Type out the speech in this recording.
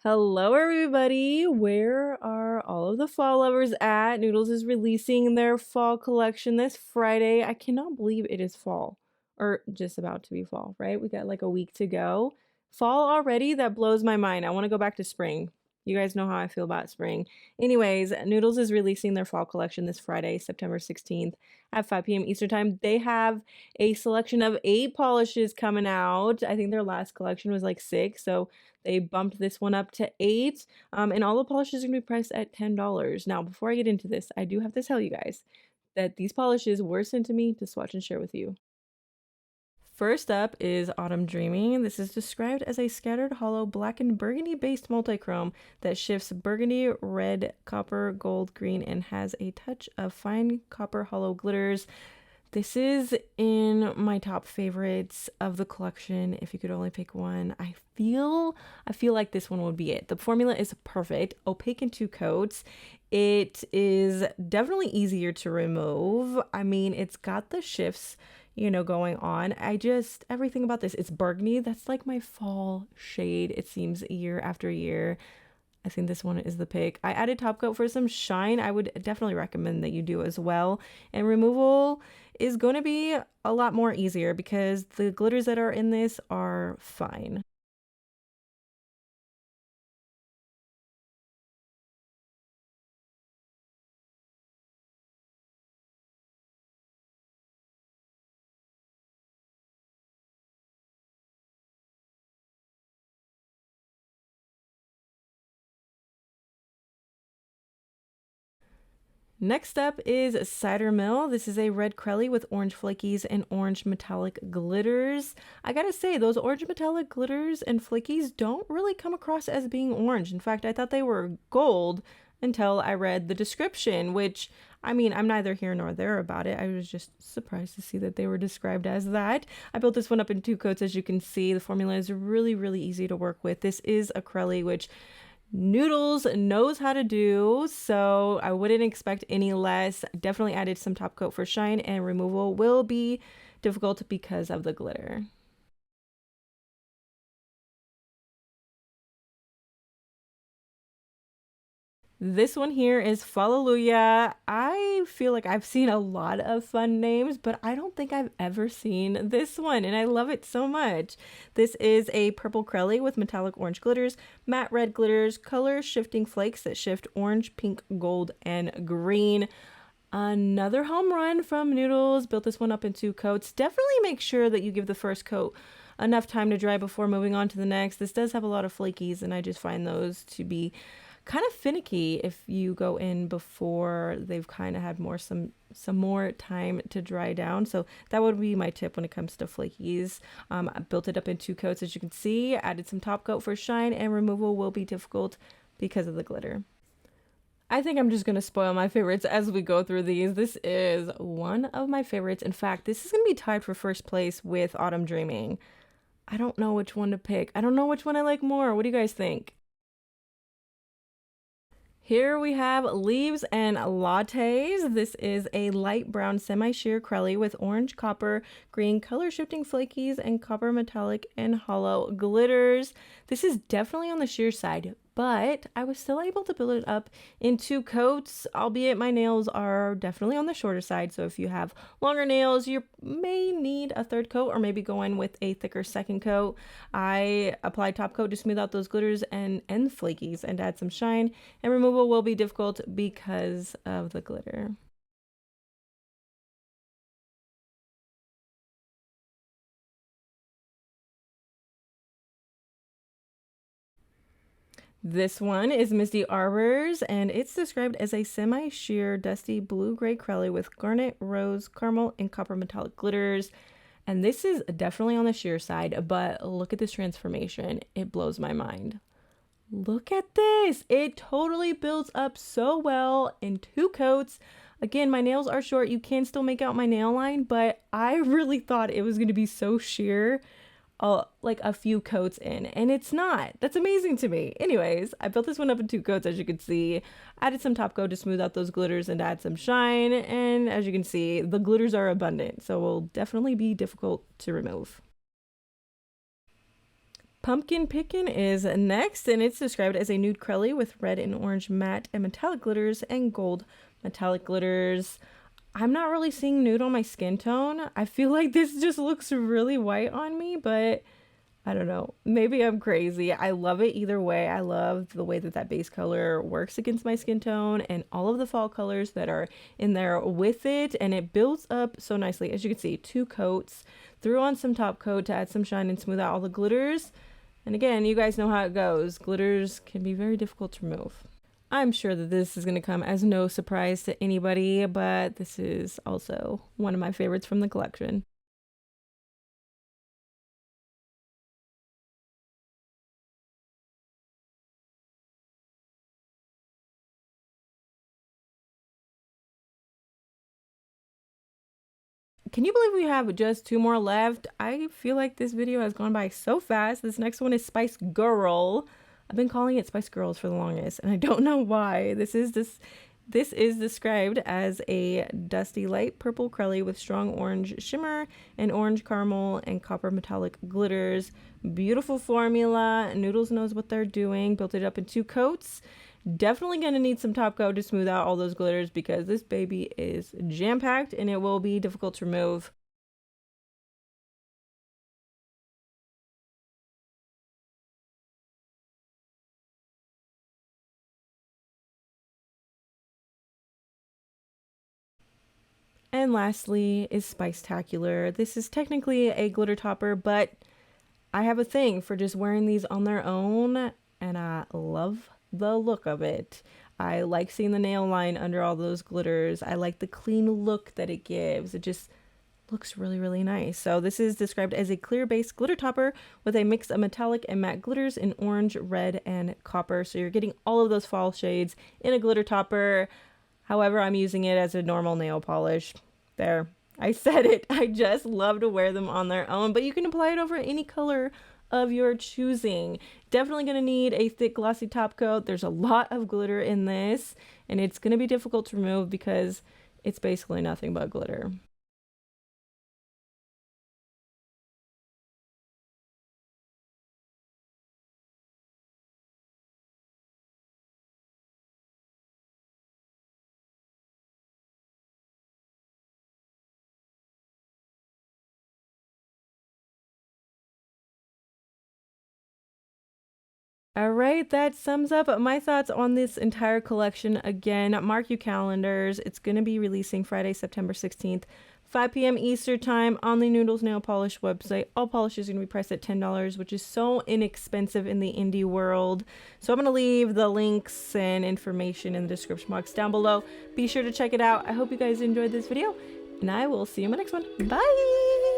Hello, everybody. Where are all of the fall lovers at? Noodles is releasing their fall collection this Friday. I cannot believe it is fall, or just about to be fall, right? We got like a week to go. Fall already? That blows my mind. I want to go back to spring. You guys know how I feel about spring. Anyways, Noodles is releasing their fall collection this Friday, September 16th at 5 p.m. Eastern Time. They have a selection of 8 polishes coming out. I think their last collection was like 6, so they bumped this one up to 8, and all the polishes are going to be priced at $10. Now, before I get into this, I do have to tell you guys that these polishes were sent to me to swatch and share with you. First up is Autumn Dreaming. This is described as a scattered hollow black and burgundy based multichrome that shifts burgundy, red, copper, gold, green, and has a touch of fine copper hollow glitters. This is in my top favorites of the collection. If you could only pick one, I feel like this one would be it. The formula is perfect, opaque in 2 coats. It is definitely easier to remove. I mean, it's got the shifts, going on. Everything about this, it's burgundy. That's like my fall shade, it seems, year after year. I think this one is the pick. I added top coat for some shine. I would definitely recommend that you do as well. And removal is going to be a lot more easier because the glitters that are in this are fine. Next up is Cider Mill. This is a red crelly with orange flakies and orange metallic glitters. I gotta say, those orange metallic glitters and flakies don't really come across as being orange. In fact, I thought they were gold until I read the description, which, I mean, I'm neither here nor there about it. I was just surprised to see that they were described as that. I built this one up in 2 coats, as you can see. The formula is really, really easy to work with. This is acrylic, which Noodles knows how to do, so I wouldn't expect any less. Definitely added some top coat for shine, and removal will be difficult because of the glitter. This one here is Fall-o-luia. I feel like I've seen a lot of fun names, but I don't think I've ever seen this one, and I love it so much. This is a purple crelly with metallic orange glitters, matte red glitters, color shifting flakes that shift orange, pink, gold, and green. Another home run from Noodles. Built this one up in 2 coats. Definitely make sure that you give the first coat enough time to dry before moving on to the next. This does have a lot of flakies, and I just find those to be kind of finicky if you go in before they've kind of had some more time to dry down. So that would be my tip when it comes to flakies. I built it up in 2 coats, as you can see. Added some top coat for shine, and removal will be difficult because of the glitter. I think I'm just going to spoil my favorites as we go through these. This is one of my favorites. In fact, this is going to be tied for first place with Autumn Dreaming. I don't know which one to pick. I don't know which one I like more. What do you guys think? Here we have Leaves and Lattes. This is a light brown semi-sheer crelly with orange, copper, green color shifting flakies and copper metallic and hollow glitters. This is definitely on the sheer side, but I was still able to build it up in 2 coats, albeit my nails are definitely on the shorter side. So if you have longer nails, you may need a 3rd coat or maybe go in with a thicker 2nd coat. I applied top coat to smooth out those glitters and flakies and add some shine, and removal will be difficult because of the glitter. This one is Misty Arbors, and it's described as a semi-sheer dusty blue-gray crelly with garnet, rose, caramel, and copper metallic glitters. And this is definitely on the sheer side, but look at this transformation. It blows my mind. Look at this. It totally builds up so well in 2 coats. Again, my nails are short. You can still make out my nail line, but I really thought it was going to be so sheer like a few coats in, and it's not. That's amazing to me. Anyways, I built this one up in 2 coats, as you can see. Added some top coat to smooth out those glitters and add some shine, and as you can see, the glitters are abundant, so will definitely be difficult to remove. Pumpkin Pickin' is next, and it's described as a nude crelly with red and orange matte and metallic glitters and gold metallic glitters. I'm not really seeing nude on my skin tone. I feel like this just looks really white on me, but I don't know. Maybe I'm crazy. I love it either way. I love the way that that base color works against my skin tone and all of the fall colors that are in there with it. And it builds up so nicely. As you can see, 2 coats. Threw on some top coat to add some shine and smooth out all the glitters. And again, you guys know how it goes. Glitters can be very difficult to remove. I'm sure that this is going to come as no surprise to anybody, but this is also one of my favorites from the collection. Can you believe we have just 2 more left? I feel like this video has gone by so fast. This next one is Spice Girl. I've been calling it Spice Girls for the longest, and I don't know why. This is described as a dusty light purple crelly with strong orange shimmer and orange caramel and copper metallic glitters. Beautiful formula. Noodles knows what they're doing. Built it up in 2 coats. Definitely going to need some top coat to smooth out all those glitters because this baby is jam-packed and it will be difficult to remove. And lastly is Spice-tacular. This is technically a glitter topper, but I have a thing for just wearing these on their own, and I love the look of it. I like seeing the nail line under all those glitters. I like the clean look that it gives. It just looks really, really nice. So this is described as a clear base glitter topper with a mix of metallic and matte glitters in orange, red, and copper. So you're getting all of those fall shades in a glitter topper. However, I'm using it as a normal nail polish. There, I said it. I just love to wear them on their own, but you can apply it over any color of your choosing. Definitely going to need a thick glossy top coat. There's a lot of glitter in this, and it's going to be difficult to remove because it's basically nothing but glitter. All right, that sums up my thoughts on this entire collection. Again, mark your calendars. It's going to be releasing Friday, September 16th, 5 p.m. Eastern time on the Noodles Nail Polish website. All polishes are going to be priced at $10, which is so inexpensive in the indie world. So I'm going to leave the links and information in the description box down below. Be sure to check it out. I hope you guys enjoyed this video, and I will see you in my next one. Bye!